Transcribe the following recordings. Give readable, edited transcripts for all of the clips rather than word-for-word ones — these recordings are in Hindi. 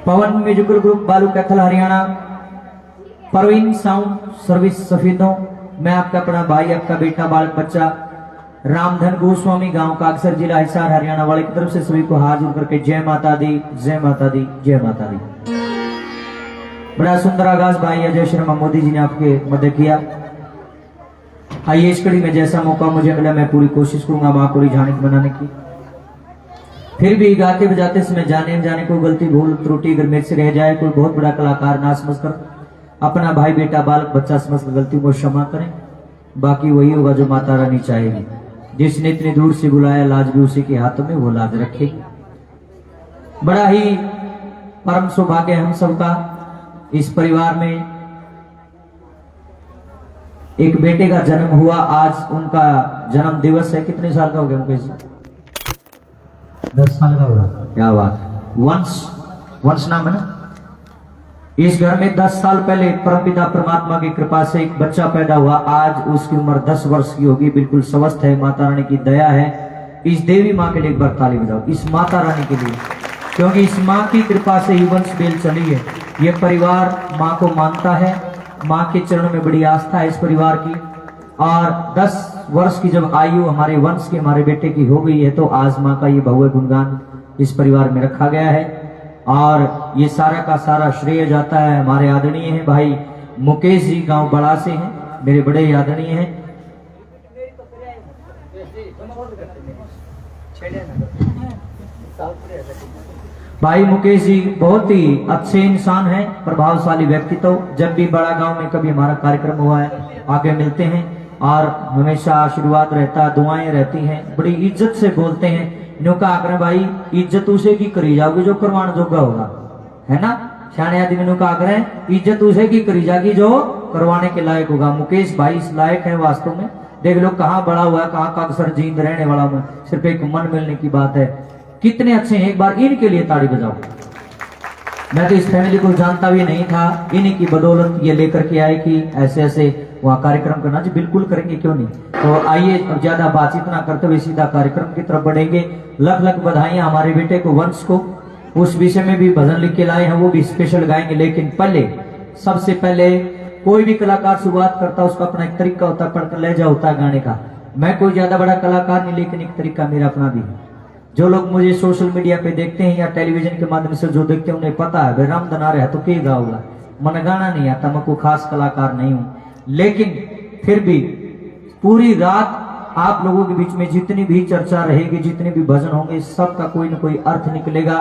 पवन म्यूजिकल ग्रुप बालू कैथल हरियाणा, परवीन साउंड सर्विस सफेदों। मैं आपका अपना भाई, आपका बेटा, बालक बच्चा रामधन गोस्वामी, गांव कागसर, जिला हिसार, हरियाणा वाले की तरफ से सभी को हाथ जोड़ करके जय माता दी, जय माता दी, जय माता दी। बड़ा सुंदर आगाज भाई अजय शर्मा मोदी जी ने आपके मदद किया। आइए इस कड़ी में जैसा मौका मुझे मिला मैं पूरी कोशिश करूंगा माँ को रिझाने बनाने की। फिर भी गाते बजाते समय जाने जाने कोई गलती भूल त्रुटि अगर मेरे से रह जाए, कोई बहुत बड़ा कलाकार ना समझकर अपना भाई बेटा बालक बच्चा समझकर गलती को क्षमा करें। बाकी वही होगा जो माता रानी चाहेगी। जिसने इतनी दूर से बुलाया लाज भी उसी के हाथों में, वो लाज रखेगी। बड़ा ही परम सौभाग्य हम सबका इस परिवार में एक बेटे का जन्म हुआ। आज उनका जन्म दिवस है। कितने साल का हो गया मुकेश? 10 साल का होगा। क्या बात है। वंश नाम है ना। इस घर में 10 साल पहले परमपिता परमात्मा की कृपा से एक बच्चा पैदा हुआ। आज उसकी उम्र 10 वर्ष की होगी, बिल्कुल स्वस्थ है। माता रानी की दया है। इस देवी माँ के लिए एक बार ताली बजाओ, इस माता रानी के लिए, क्योंकि इस माँ की कृपा से ही वंश बेल चली है। ये परिवार माँ को मानता है, माँ के चरणों में बड़ी आस्था है इस परिवार की। और 10 वर्ष की जब आयु हमारे वंश की, हमारे बेटे की हो गई है, तो आज माँ का ये भव्य गुणगान इस परिवार में रखा गया है। और ये सारा का सारा श्रेय जाता है हमारे आदरणीय हैं भाई मुकेश जी, गांव बड़ा से हैं, मेरे बड़े आदरणीय हैं। भाई मुकेश जी बहुत ही अच्छे इंसान हैं, प्रभावशाली व्यक्तित्व। जब भी बड़ा गांव में कभी हमारा कार्यक्रम हुआ है आगे मिलते हैं और हमेशा आशीर्वाद रहता है, दुआएं रहती हैं, बड़ी इज्जत से बोलते हैं। नो का आग्रह भाई इज्जत उसे की करी जाओगी जो करवान जोगा होगा, है ना। सियाने आदमी नो का आग्रह इज्जत उसे की करी जाएगी जो करवाने के लायक होगा। मुकेश भाई इस लायक है वास्तव में। देख लो कहाँ बड़ा हुआ है, कहाँ कागसर जींद रहने वाला हूं, सिर्फ एक मन मिलने की बात है। कितने अच्छे हैं, एक बार इनके लिए ताड़ी बजाओ। मैं तो इस फैमिली को जानता भी नहीं था, इन्हीं की बदौलत ये लेकर के आए कि ऐसे ऐसे वहाँ कार्यक्रम करना। जी बिल्कुल करेंगे, क्यों नहीं। तो आइए अब ज्यादा बातचीत ना करते हुए सीधा कार्यक्रम की तरफ बढ़ेंगे। लख लख बधाइयां हमारे बेटे को, वंश को। उस विषय में भी भजन लिख के लाए हैं, वो भी स्पेशल गाएंगे। लेकिन पहले सबसे पहले कोई भी कलाकार शुरुआत करता है उसका अपना एक तरीका होता है, पढ़कर ले जा होता है गाने का। मैं कोई ज्यादा बड़ा कलाकार नहीं, लेकिन एक तरीका मेरा अपना भी है। जो लोग मुझे सोशल मीडिया पे देखते हैं या टेलीविजन के माध्यम से जो देखते हैं उन्हें पता है भाई रामधन आ रहा है तो के गाऊंगा। मन गाना नहीं आता, मैं कोई खास कलाकार नहीं हूं, लेकिन फिर भी पूरी रात आप लोगों के बीच में जितनी भी चर्चा रहेगी, जितने भी भजन होंगे, सबका कोई ना कोई अर्थ निकलेगा,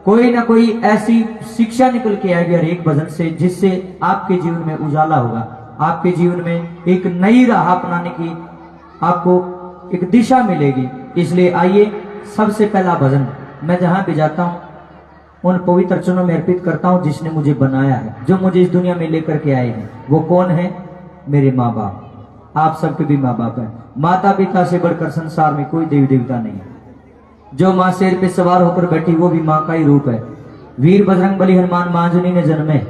कोई ना कोई ऐसी शिक्षा निकल के आएगी हर एक भजन से, जिससे आपके जीवन में उजाला होगा, आपके जीवन में एक नई राह अपनाने की आपको एक दिशा मिलेगी। इसलिए आइए सबसे पहला भजन मैं जहां भी जाता हूं उन पवित्र चरणों में अर्पित करता हूं जिसने मुझे बनाया है, जो मुझे इस दुनिया में लेकर के आए हैं। वो कौन है? मेरे माँ बाप। आप सबके भी माँ बाप हैं। माता पिता से बढ़कर संसार में कोई देवी देवता नहीं है। जो माँ शेर पे सवार होकर बैठी वो भी माँ का ही रूप है। वीर बजरंग बली हनुमान माँ अंजनी ने जन्मे।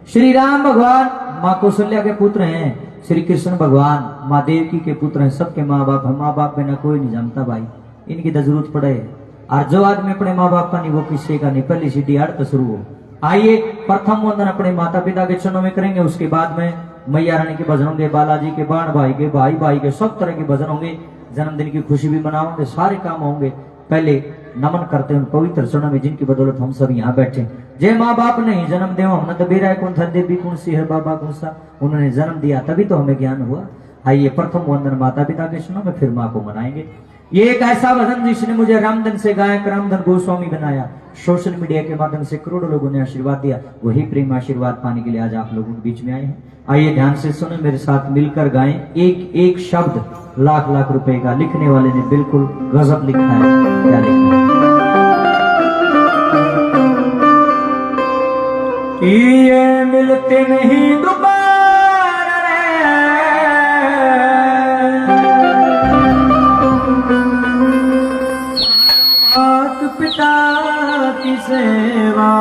श्री राम भगवान माँ कौशल्या के पुत्र हैं। श्री कृष्ण भगवान माँ देवकी के पुत्र हैं। सबके माँ बाप है। माँ बाप बिना कोई नहीं जानता भाई, इनकी तो जरूरत पड़े। और जो आदमी अपने माँ बाप का नहीं वो किसी का नहीं। पहली सीधी आड़ तो शुरू हो। आइए प्रथम वंदन अपने माता पिता के चरणों में करेंगे, उसके बाद में मैया रानी के भजन होंगे, बालाजी के, बाण भाई के, भाई भाई के, सब तरह के भजन होंगे। जन्मदिन की खुशी भी मनाओगे, सारे काम होंगे। पहले नमन करते हैं पवित्र चरणों में जिनकी बदौलत हम सब यहाँ बैठे। जय माँ बाप नहीं जन्म देव हम तो बेरा कौन था देवी कौन सी है बाबा कौन सा, उन्होंने जन्म दिया तभी तो हमें ज्ञान हुआ। आइए प्रथम वंदन माता पिता के चरणों में, फिर माँ को मनाएंगे। ये एक ऐसा भजन जिसने मुझे रामधन से गायक रामधन गोस्वामी बनाया। सोशल मीडिया के माध्यम से करोड़ों लोगों ने आशीर्वाद दिया। वही प्रेम आशीर्वाद पाने के लिए आज आप लोगों के बीच में आए हैं। आइए ध्यान से सुने, मेरे साथ मिलकर गाएं। एक एक शब्द लाख लाख रुपए का। लिखने वाले ने बिल्कुल गजब लिखा है। क्या लिखा है? ये मिलते नहीं दोबारा पिता की सेवा।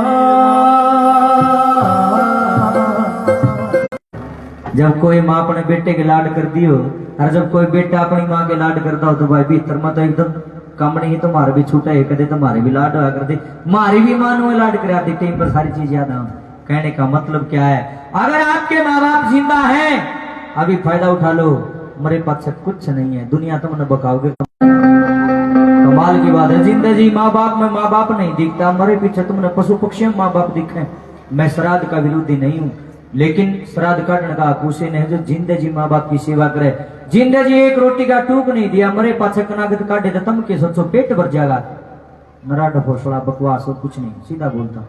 जब कोई माँ अपने बेटे के लाड कर दियो और जब कोई बेटा अपनी माँ के लाड करता हो तो भाई भीतर में तो एकदम कम नहीं तुम्हारे भी छूटा है कदे तुम्हारे भी लाड हुआ करते मारी भी मानो लाड करा दी टाइम पर सारी चीज याद आ। कहने का मतलब क्या है, अगर आपके माँ बाप जिंदा है अभी फायदा उठा लो, मेरे पास कुछ नहीं है, दुनिया तुमने बकाओगे। कमाल की बात है, जिंदगी माँ बाप में माँ बाप नहीं दिखता, मरे पीछे तुमने पशु पक्षियों में माँ बाप दिखे। मैं श्राद्ध का विरोधी नहीं हूँ, लेकिन श्राद्ध काटने का कुशन है जो जिंदगी माँ बाप की सेवा करे। जिंदगी एक रोटी का टूक नहीं दिया, मरे पाछे कनागत काटे तो तुम के सोचो पेट भर जाएगा। नराट भोसड़ा बकवास हो कुछ नहीं, सीधा बोलता।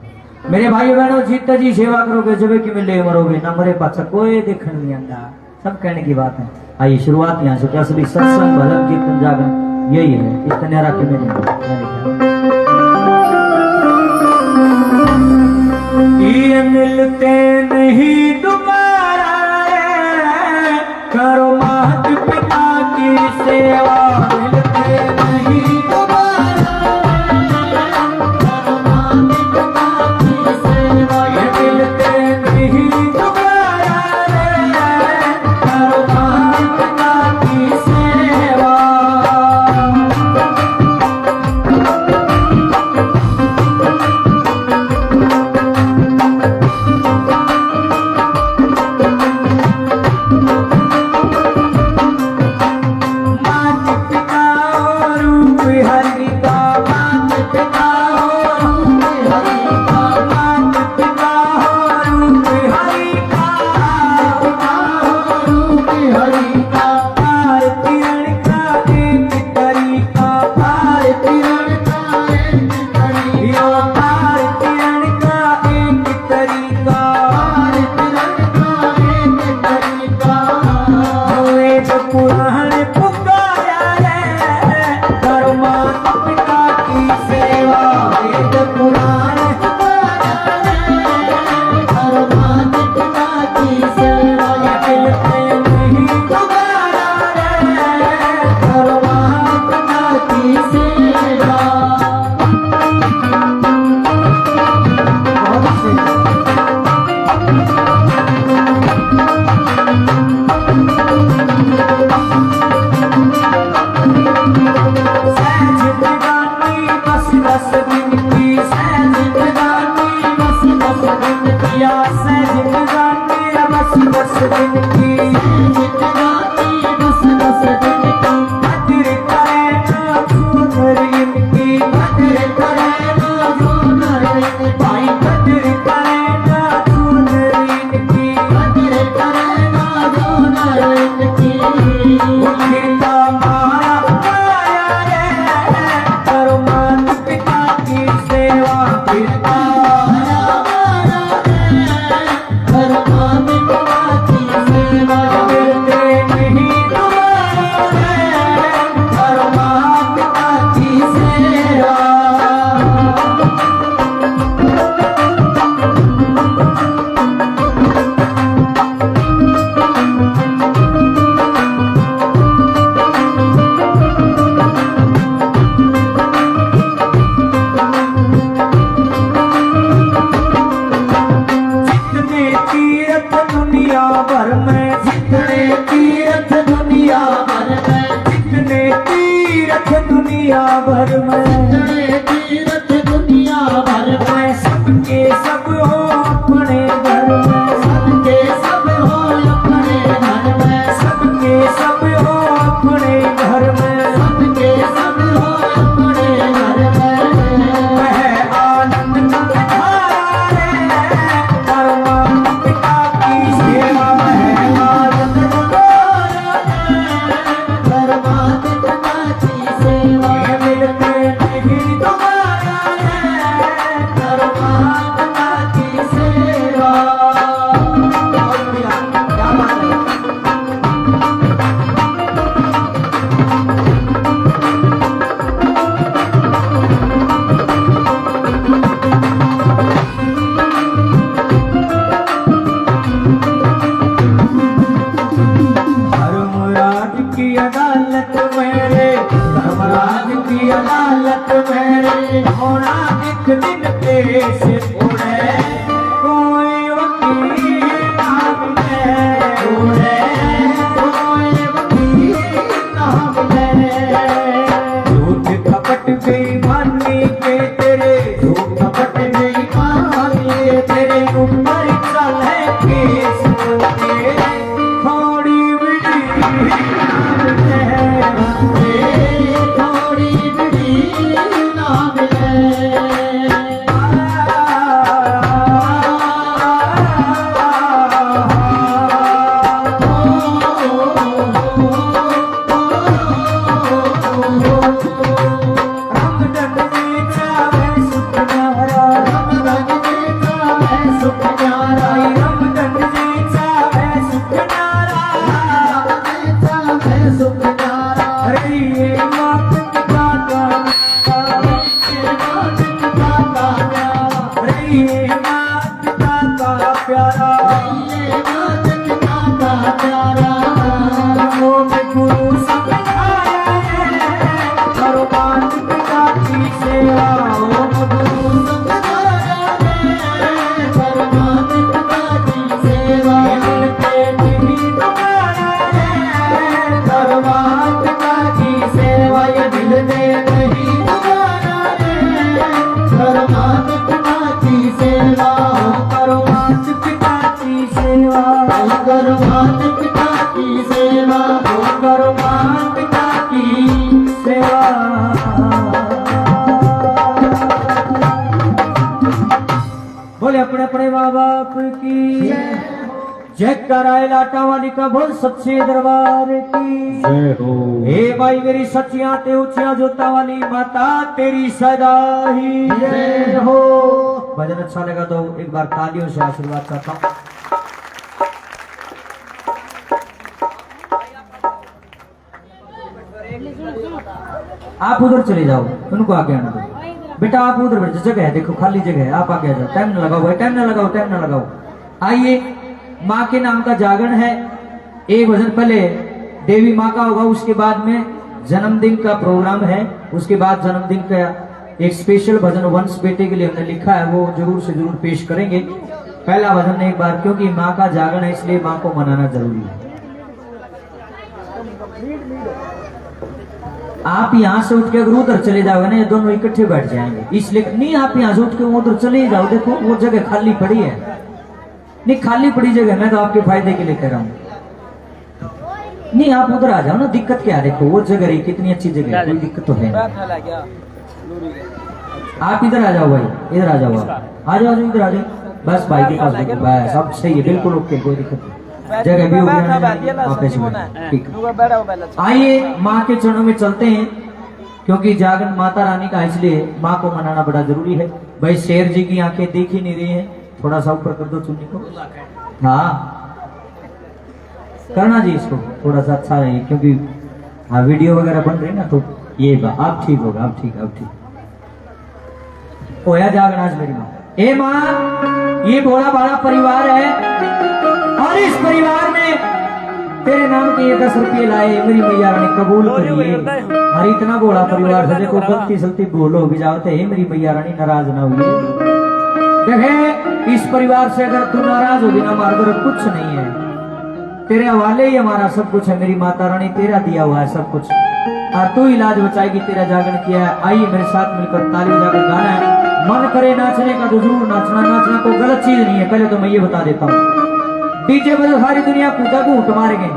मेरे भाई बहनों जिंदगी सेवा करोगे जब कि मिले मरोगे, ना मरे पाछे कोई देखने नहीं आंदा, सब कहने की बात है। आइए शुरुआत यहाँ से, असली सत्संग भजन कीर्तन जागरण यही है, इस तनिया के ये मिलते नहीं दोबारा, करो मात पिता की सेवा, मिलते नहीं दोबारा, करो मात पिता की सेवा, ये मिलते नहीं दोबारा, करो मात पिता की सेवा। Bye. ये मात पिता का प्यारा, ये मात पिता का प्यारा, वो में गुरु समझाया है, करो मात पिता की सेवा। वो गुरु समझाया है, करो मात पिता की सेवा। मिलते भी तुम्हारा है, करो मात पिता की सेवा। ये दिल दे नहीं तुम्हारा है, करो मात पिता की सेवा। करो मात पिता की सेवा, करो मात पिता की सेवा, करो मात पिता की सेवा। बोले अपने अपने माँ बाप की जय कराए लाटा वाली का बोल सच्चे दरबार की जय हो। हे भाई मेरी सच्चियां ते ऊंचियां जोता वाली माता तेरी सदा ही जय हो। भजन अच्छा लगा तो एक बार तालियों से आशीर्वाद चाहता हूँ। आप उधर चले जाओ, उनको आगे आने दो। बेटा आप उधर बैठ जाओ, जगह है देखो खाली जगह है, आप आगे आ जाओ। टाइम ना लगाओ भाई, टाइम ना लगाओ, टाइम ना लगाओ। आइए, माँ के नाम का जागरण है। एक भजन पहले देवी माँ का होगा, उसके बाद में जन्मदिन का प्रोग्राम है। उसके बाद जन्मदिन का एक स्पेशल भजन वंश बेटे के लिए हमने लिखा है, वो जरूर से जरूर पेश करेंगे। पहला भजन एक बार, क्योंकि माँ का जागरण है इसलिए माँ को मनाना जरूरी है। आप यहाँ से उठ के अगर उधर चले जाओगे ना, ये दोनों इकट्ठे बैठ जाएंगे, इसलिए नहीं आप यहाँ से उठ के उधर चले ही जाओ। देखो वो जगह खाली पड़ी है, नहीं खाली पड़ी जगह, मैं तो आपके फायदे के लिए कह रहा हूँ। नहीं आप उधर आ जाओ ना, दिक्कत क्या है? देखो वो जगह रही कितनी अच्छी जगह है, कोई दिक्कत तो है नहीं। आप इधर आ जाओ भाई, इधर आ जाओ, आप आ जाओ, इधर आ जाओ। बस भाई के पास देखो, बस सब सही है, बिल्कुल ओके, कोई दिक्कत नहीं। जगह भी होगी, ठीक। आइए माँ के चरणों में चलते हैं, क्योंकि जागरण माता रानी का, इसलिए माँ को मनाना बड़ा जरूरी है। भाई शेर जी की आंखें देख ही नहीं रही है, थोड़ा सा ऊपर कर दो चुन्नी को। हाँ करना जी इसको थोड़ा सा अच्छा रहे, क्योंकि हाँ वीडियो वगैरह बन रही ना, तो ये आप ठीक होगा, आप ठीक, आप ठीक। होया जागरण आज मेरी माँ। ए माँ, ये बड़ा बड़ा परिवार है और इस परिवार में तेरे नाम के ये 10 रुपये लाए, मेरी मैया रानी कबूल करिए। और इतना बड़ा परिवार है, देखो गलती सलती भूल हो भी जाओ तो मेरी मैया रानी नाराज ना हुई। देखे इस परिवार से अगर तू नाराज होगी ना, हमारे तरफ कुछ नहीं है, तेरे हवाले ही हमारा सब कुछ है। मेरी माता रानी तेरा दिया हुआ है सब कुछ, और तू इलाज बचाएगी, तेरा जागरण किया है। आइए मेरे साथ मिलकर ताली बजाकर गाना है। मन करे नाचने का तो जरूर नाचना, नाचना कोई गलत चीज नहीं है, पहले तो मैं ये बता देता हूँ। डीजे बजा सारी दुनिया कूदा घूट मारेंगे,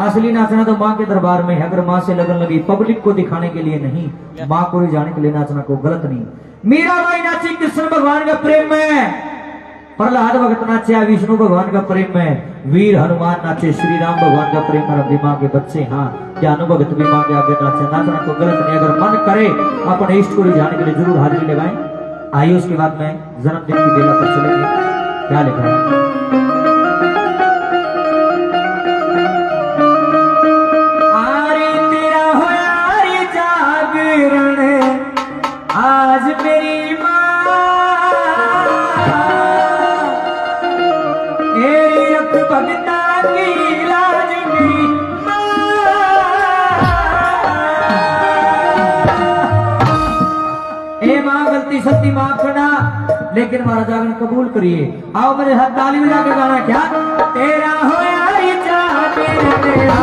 असली नाचना तो माँ के दरबार में है। अगर माँ से लगन लगी, पब्लिक को दिखाने के लिए नहीं, माँ को रिझाने के लिए नाचना को गलत नहीं। मीराबाई नाची कृष्ण भगवान का प्रेम में, प्रहलाद भगत नाचे विष्णु भगवान का प्रेम में, वीर हनुमान नाचे श्री राम भगवान का प्रेम में। अभी माँ के बच्चे हाँ ज्ञानु भगत भी माँ के आगे नाचे, नाचना को गलत नहीं। अगर मन करे अपने इष्ट को रिझाने के लिए जरूर हाजिरी लगाएं। आइए उसके बाद में जन्मदिन की बेला पर चलेंगे। क्या लिखा है? आज मेरी माँ रख भगता की लाज मेरी माँ। ए माँ गलती सत्ती माफ करना, लेकिन हमारा जागरण कबूल करिए। आओ मेरे हाथ ताली बजा के गाना। क्या तेरा होया तेरा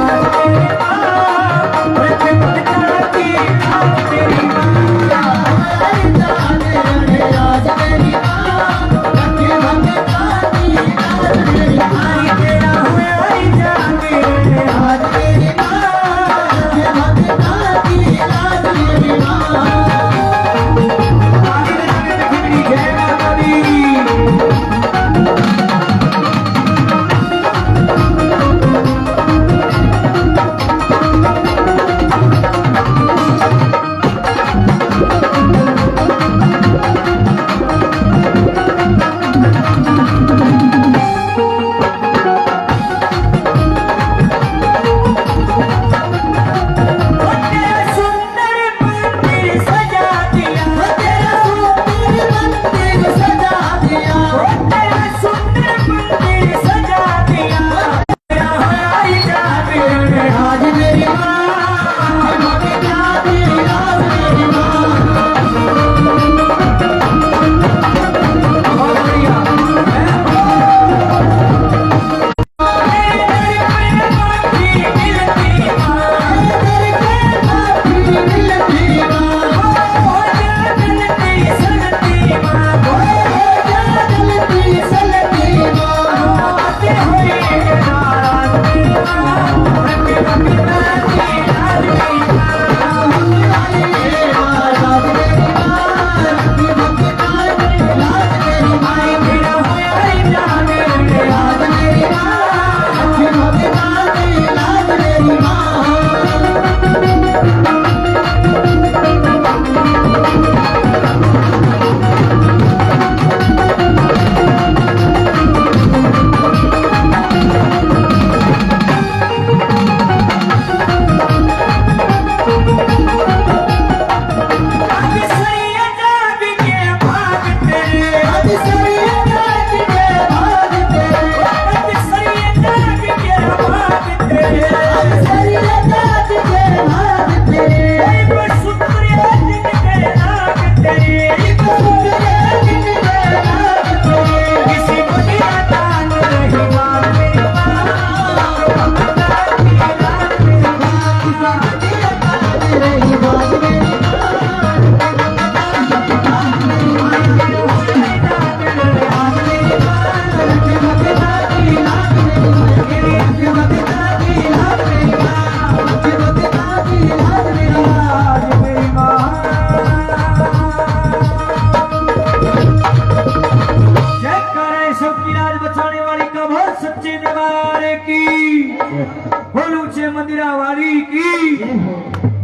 मंदिरा वाली की,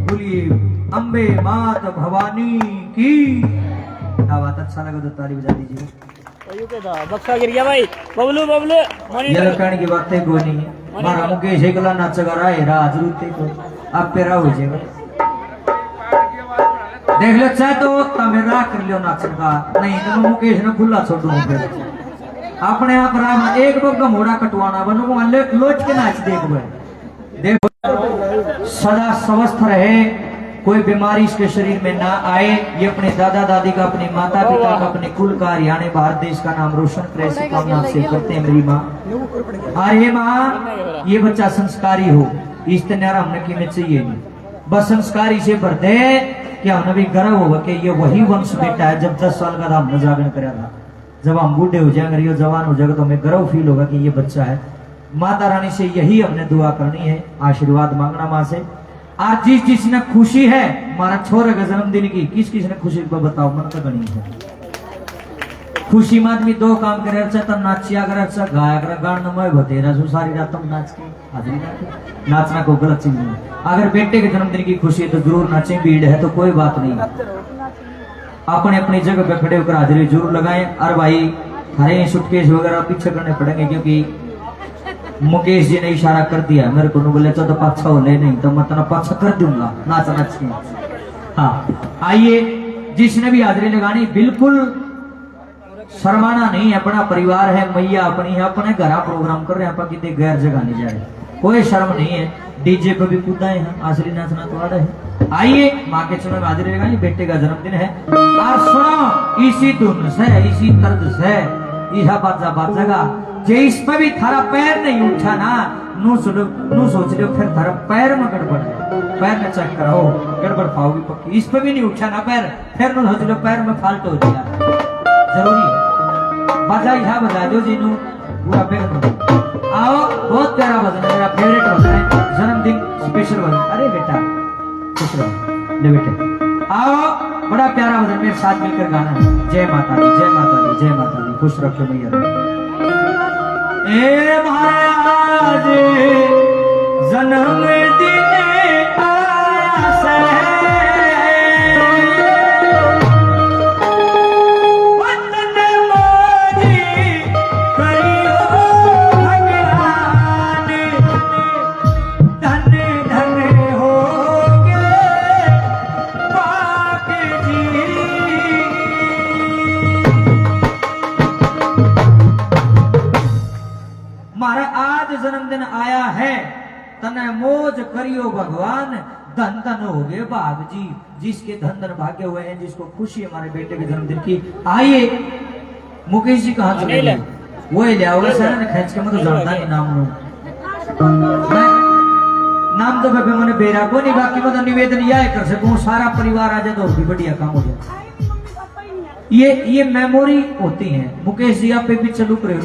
बोलिए अम्बे मात भवानी की। क्या बात, अच्छा लगा तो ताली बजा दीजिए। बक्सा गिर गया भाई। बबलू बबलू ये कहने की बात है कोई नहीं है। मारा मुकेश एकला नाच कर आए राज रूते को आप पेरा हो जाएगा। देख लो चाहे तो तमें राख कर लियो नाचन का, नहीं तो मैं मुकेश ने खुला छोड़ दूं फिर अपने आप राम एक बग्गा मोड़ा कटवाना बनू लोट के नाच देखो। सदा स्वस्थ रहे, कोई बीमारी इसके शरीर में ना आए। ये अपने दादा दादी का, अपने माता पिता का, अपने कुल का, हरियाणा भारत देश का नाम रोशन करे, ऐसी कामना से करते हैं मेरी माँ। अरे माँ, ये बच्चा संस्कारी हो, इस तरह हमने कीमत चाहिए नहीं, बस संस्कारी से भर दे कि हमने भी गर्व होगा कि ये वही वंश बेटा है। जब 10 साल का था हमने जागरण कराया था, जब हम बूढ़े हो जाएंगे, ये जवान हो जाएगा तो हमें गर्व फील होगा कि ये बच्चा है। माता रानी से यही हमने दुआ करनी है, आशीर्वाद मांगना माँ से। आज जिस जिसने खुशी है हमारा छोरे का जन्मदिन की, किस किस ने खुशी को बताओ, मन तो बनी है खुशी में आदमी दो काम करे, तो नाचिया करे, गाया करे, गाना मैं बतेरा सो सारी रात तुम नाच के हाजिरी नाचे। नाचना को गलत चीज नहीं। अगर बेटे के जन्मदिन की खुशी है तो जरूर नाचे, भीड़ है तो कोई बात नहीं, अपने अपनी जगह पे खड़े होकर हाजिरी जरूर लगाएं। और भाई हरे सुटकेस वगैरह पीछे करने पड़ेंगे, क्योंकि मुकेश जी ने इशारा कर दिया मेरे को, बोले तो पाछा हो ले, नहीं तो मैं तना पाछा कर दूंगा नाच नाच के। हाँ आइए, जिसने भी हाजिरी लगानी बिल्कुल शर्माना नहीं, अपना परिवार है, मैया अपनी है, अपने घर प्रोग्राम कर रहे हैं, कितने गैर जगह नहीं जा रहे, कोई शर्म नहीं है। डीजे पे भी कूदाए हैं, आसरी नाचना तो आ रहे हैं। आइए माँ के चरण में हाजिरी लगाई, बेटे का जन्मदिन है। और सुनो, इसी धुन से, इसी तर्ज से यह बाजा बाजेगा, जे इस पे भी थारा पैर नहीं उठा ना, नू सोच लो फिर थारा पैर में गड़बड़ है, पैर में चेक करो गड़बड़ पाओगी पक्की। इस पे भी नहीं उठा ना पैर, फिर नू सोच लो पैर में फाल्ट हो गया, जरूरी है बाजा यह बजा दो जी नू पूरा पैर। आओ, बहुत प्यारा भजन है, मेरा फेवरेट भजन है, जन्मदिन स्पेशल भजन। अरे बेटा खुश रहो, ले बेटे आओ, बड़ा प्यारा भजन मेरे साथ मिलकर गाना है। जय माता दी, जय माता दी, जय माता दी, खुश रखो मैया। ए महाराज जन्मदिन आया से, वतन मोरी करियो भगवान, धन धन होगे पाक जी। हमारा आज जन्मदिन आया है, तने मौज करियो भगवान, धन धन हो गए भाग जी। जिसके धन धन भाग्य हुए हैं, जिसको खुशी हमारे बेटे के जन्मदिन की। आइए मुकेश जी कहाँ चले गए, वो ही ले आओगे सर ने खींच के, मैं तो जानता नहीं नाम लो, नाम तो बेबे मैंने बेरा को नहीं, बाकी मैं तो निवेदन यह कर सकूं सारा परिवार आ जाए तो भी बढ़िया काम हो जाए। ये मेमोरी होती है। मुकेश जी आप पे भी चलू रहे